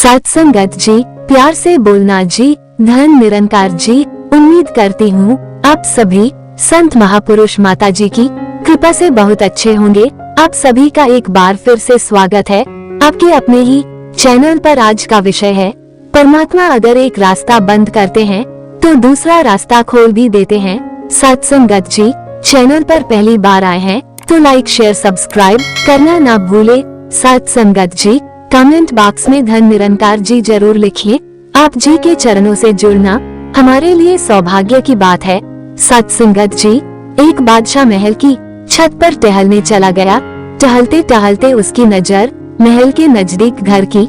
सत्संगत जी, प्यार से बोलना जी, धन निरंकार जी। उम्मीद करती हूँ आप सभी संत महापुरुष माता जी की कृपा से बहुत अच्छे होंगे। आप सभी का एक बार फिर से स्वागत है आपके अपने ही चैनल पर। आज का विषय है परमात्मा अगर एक रास्ता बंद करते हैं तो दूसरा रास्ता खोल भी देते हैं। सत्संगत जी, चैनल पर पहली बार आए हैं तो लाइक शेयर सब्सक्राइब करना ना भूले। सत्संगत जी, कमेंट बॉक्स में धन निरंकार जी जरूर लिखिए। आप जी के चरणों से जुड़ना हमारे लिए सौभाग्य की बात है। सत्संगत जी, एक बादशाह महल की छत पर टहलने चला गया। टहलते टहलते उसकी नजर महल के नजदीक घर की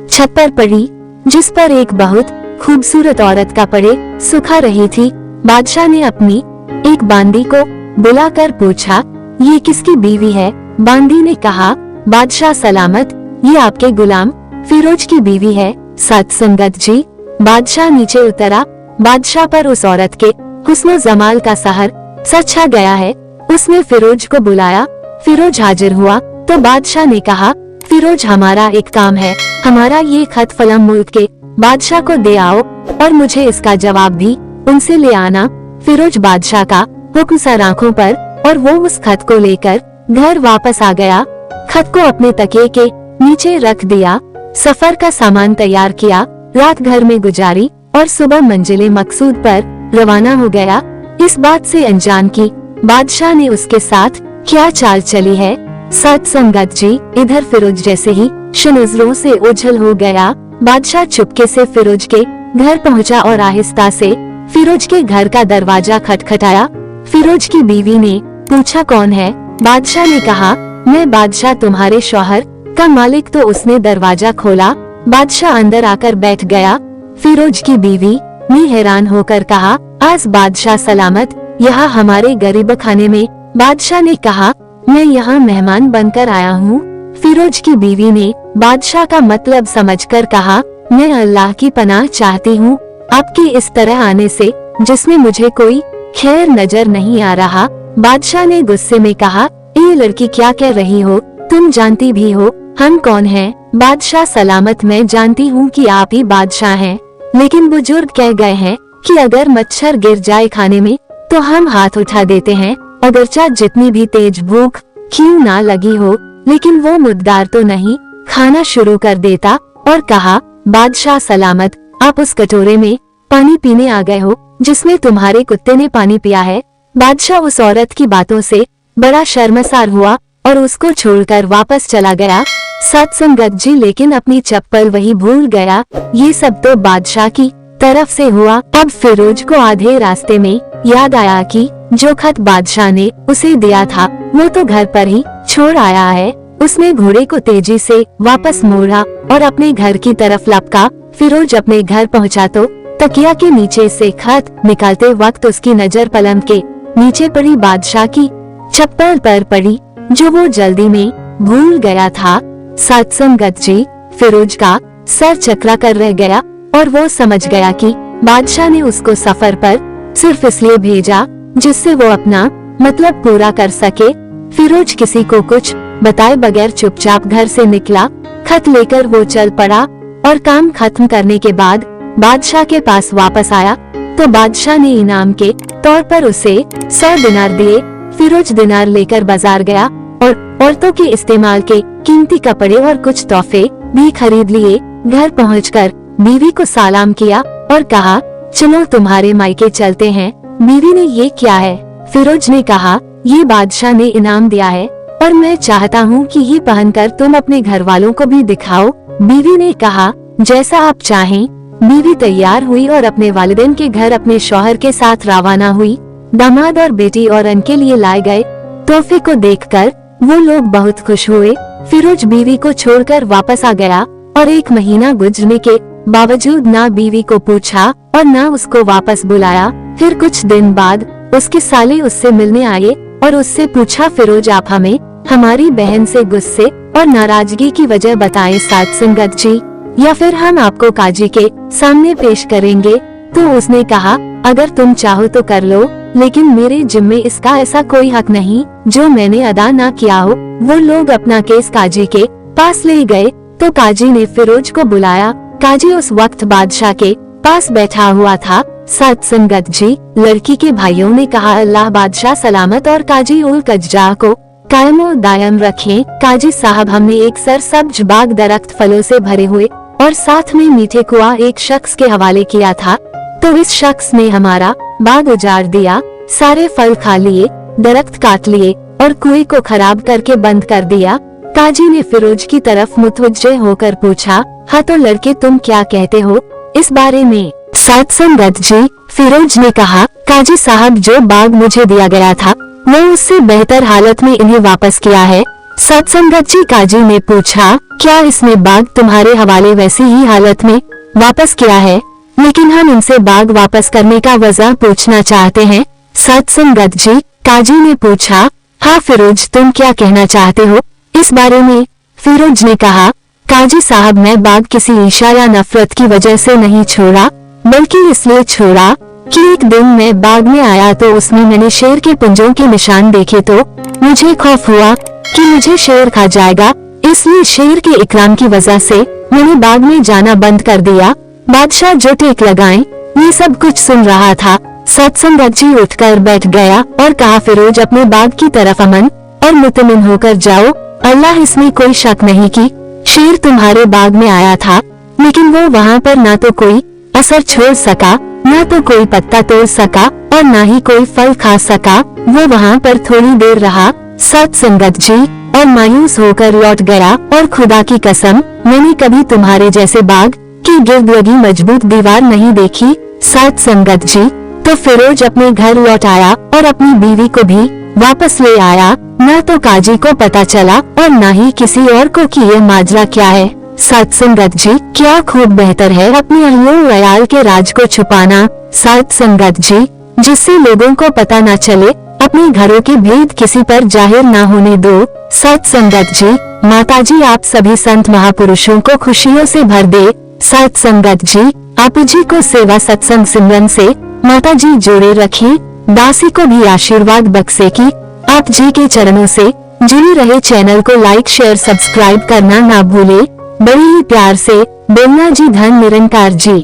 छत पर पड़ी, जिस पर एक बहुत खूबसूरत औरत कपड़े सुखा रही थी। बादशाह ने अपनी एक बांदी को बुलाकर पूछा, ये किसकी बीवी है? बांदी ने कहा, बादशाह सलामत, ये आपके गुलाम फिरोज की बीवी है। सत्संगत जी, बादशाह नीचे उतरा। बादशाह पर उस औरत के हुस्न जमाल का सहर सच छा गया है। उसने फिरोज को बुलाया। फिरोज हाजिर हुआ तो बादशाह ने कहा, फिरोज, हमारा एक काम है। हमारा ये खत फलम मुल्क के बादशाह को दे आओ और मुझे इसका जवाब भी उनसे ले आना। फिरोज बादशाह का हुक्म सर आंखों पर, और वो उस खत को लेकर घर वापस आ गया। खत को अपने तकिए के नीचे रख दिया, सफर का सामान तैयार किया, रात घर में गुजारी और सुबह मंजिले मकसूद पर रवाना हो गया। इस बात से अनजान की बादशाह ने उसके साथ क्या चाल चली है। सत्संगत जी, इधर फिरोज जैसे ही नजरों से ओझल हो गया। बादशाह चुपके से फिरोज के घर पहुंचा और आहिस्ता से फिरोज के घर का दरवाजा खटखटाया। फिरोज की बीवी ने पूछा, कौन है? बादशाह ने कहा, मैं बादशाह, तुम्हारे शौहर का मालिक। तो उसने दरवाजा खोला। बादशाह अंदर आकर बैठ गया। फिरोज की बीवी ने हैरान होकर कहा, आज बादशाह सलामत यहाँ हमारे गरीब खाने में? बादशाह ने कहा, मैं यहाँ मेहमान बनकर आया हूँ। फिरोज की बीवी ने बादशाह का मतलब समझकर कहा, मैं अल्लाह की पनाह चाहती हूँ आपके इस तरह आने से, जिसमें मुझे कोई खैर नजर नहीं आ रहा। बादशाह ने गुस्से में कहा, ये लड़की क्या कह रही हो? तुम जानती भी हो हम कौन हैं? बादशाह सलामत, मैं जानती हूँ कि आप ही बादशाह हैं, लेकिन बुजुर्ग कह गए हैं कि अगर मच्छर गिर जाए खाने में तो हम हाथ उठा देते हैं। अगरचा जितनी भी तेज भूख क्यों ना लगी हो, लेकिन वो मुद्दार तो नहीं। खाना शुरू कर देता और कहा, बादशाह सलामत, आप उस कटोरे में पानी पीने आ गए हो जिसमें तुम्हारे कुत्ते ने पानी पिया है। बादशाह उस औरत की बातों से बड़ा शर्मसार हुआ और उसको छोड़कर वापस चला गया। सत्संगत जी, लेकिन अपनी चप्पल वही भूल गया। ये सब तो बादशाह की तरफ से हुआ। अब फिरोज को आधे रास्ते में याद आया कि जो खत बादशाह ने उसे दिया था वो तो घर पर ही छोड़ आया है। उसने घोड़े को तेजी से वापस मोड़ा और अपने घर की तरफ लपका। फिरोज अपने घर पहुंचा तो तकिया के नीचे से खत निकालते वक्त उसकी नजर पलंग के नीचे पड़ी बादशाह की चप्पल पर पड़ी, जो वो जल्दी में भूल गया था। सत्संगत जी, फिरोज का सर चकरा कर रह गया और वो समझ गया कि बादशाह ने उसको सफर पर सिर्फ इसलिए भेजा जिससे वो अपना मतलब पूरा कर सके। फिरोज किसी को कुछ बताए बगैर चुपचाप घर से निकला। खत लेकर वो चल पड़ा और काम खत्म करने के बाद बादशाह के पास वापस आया तो बादशाह ने इनाम के तौर पर उसे 100 दिनार दिए। फिरोज दिनार लेकर बाजार गया और औरतों के इस्तेमाल के कीमती कपड़े और कुछ तोहफे भी खरीद लिए। घर पहुंचकर बीवी को सलाम किया और कहा, चलो तुम्हारे मायके चलते हैं। बीवी ने, ये क्या है? फिरोज ने कहा, ये बादशाह ने इनाम दिया है और मैं चाहता हूँ कि ये पहनकर तुम अपने घर वालों को भी दिखाओ। बीवी ने कहा, जैसा आप चाहें। बीवी तैयार हुई और अपने वालिदैन के घर अपने शौहर के साथ रवाना हुई। दामाद और बेटी और उनके लिए लाए गए तोहफे को देखकर वो लोग बहुत खुश हुए। फिरोज बीवी को छोड़कर वापस आ गया और 1 महीना गुजरने के बावजूद ना बीवी को पूछा और ना उसको वापस बुलाया। फिर कुछ दिन बाद उसके साले उससे मिलने आए और उससे पूछा, फिरोज, आप हमें हमारी बहन से गुस्से और नाराजगी की वजह बताएं सत्संगत जी, या फिर हम आपको काजी के सामने पेश करेंगे। तो उसने कहा, अगर तुम चाहो तो कर लो, लेकिन मेरे जिम्मे इसका ऐसा कोई हक नहीं जो मैंने अदा ना किया हो। वो लोग अपना केस काजी के पास ले गए तो काजी ने फिरोज को बुलाया। काजी उस वक्त बादशाह के पास बैठा हुआ था। सत्संगत जी, लड़की के भाइयों ने कहा, अल्लाह बादशाह सलामत और काजी उल कज्जा को कायमो दायम रखें। काजी साहब, हमने एक सरसब्ज बाग दरख्त फलों से भरे हुए और साथ में मीठे कुआं एक शख्स के हवाले किया था, तो इस शख्स ने हमारा बाग उजाड़ दिया, सारे फल खा लिए, दरख्त काट लिए और कुएं को खराब करके बंद कर दिया। काजी ने फिरोज की तरफ मुतवज्जे होकर पूछा, हाँ तो लड़के तुम क्या कहते हो इस बारे में? सत्संगत जी, फिरोज ने कहा, काजी साहब, जो बाग मुझे दिया गया था वो उससे बेहतर हालत में इन्हें वापस किया है। सत्संगत जी, काजी ने पूछा, क्या इसने बाग तुम्हारे हवाले वैसी ही हालत में वापस किया है? लेकिन हम इनसे बाग वापस करने का वजह पूछना चाहते हैं। सत्संगत जी, काजी ने पूछा, हाँ फिरोज, तुम क्या कहना चाहते हो इस बारे में? फिरोज ने कहा, काजी साहब, मैं बाग किसी ईर्ष्या या नफरत की वजह से नहीं छोड़ा, बल्कि इसलिए छोड़ा कि एक दिन मैं बाग में आया तो उसमें मैंने शेर के पुंजों के निशान देखे, तो मुझे खौफ हुआ कि मुझे शेर खा जाएगा, इसलिए शेर के इकराम की वजह से मैंने बाग में जाना बंद कर दिया। बादशाह जो टेक लगाए ये सब कुछ सुन रहा था। सत्संगत जी उठकर बैठ गया और कहा, फिरोज, अपने बाग की तरफ अमन और मुतमिन होकर जाओ, अल्लाह इसमें कोई शक नहीं कि शेर तुम्हारे बाग में आया था, लेकिन वो वहाँ पर ना तो कोई असर छोड़ सका, ना तो कोई पत्ता तोड़ सका और ना ही कोई फल खा सका। वो वहाँ पर थोड़ी देर रहा, सत्संगत जी, और मायूस होकर लौट गया, और खुदा की कसम, मैंने कभी तुम्हारे जैसे बाग की गिर्द लगी मजबूत दीवार नहीं देखी। सत्संगत जी, तो फिरोज अपने घर लौट आया और अपनी बीवी को भी वापस ले आया। न तो काजी को पता चला और न ही किसी और को कि ये माजरा क्या है। सत्संगत जी, क्या खूब बेहतर है अपने अहलो अयाल के राज को छुपाना। सत्संगत जी, जिससे लोगों को पता न चले, अपने घरों के भेद किसी पर जाहिर न होने दो। सत्संगत जी, माताजी आप सभी संत महापुरुषों को खुशियों से भर दे। सत्संगत जी, आप जी को सेवा सत्संग सिमरन से माता जी जोड़े रखें, दासी को भी आशीर्वाद बख्शे की आप जी के चरणों से जुड़े रहे। चैनल को लाइक शेयर सब्सक्राइब करना ना भूले। बड़ी ही प्यार से बोलना जी धन निरंकार जी।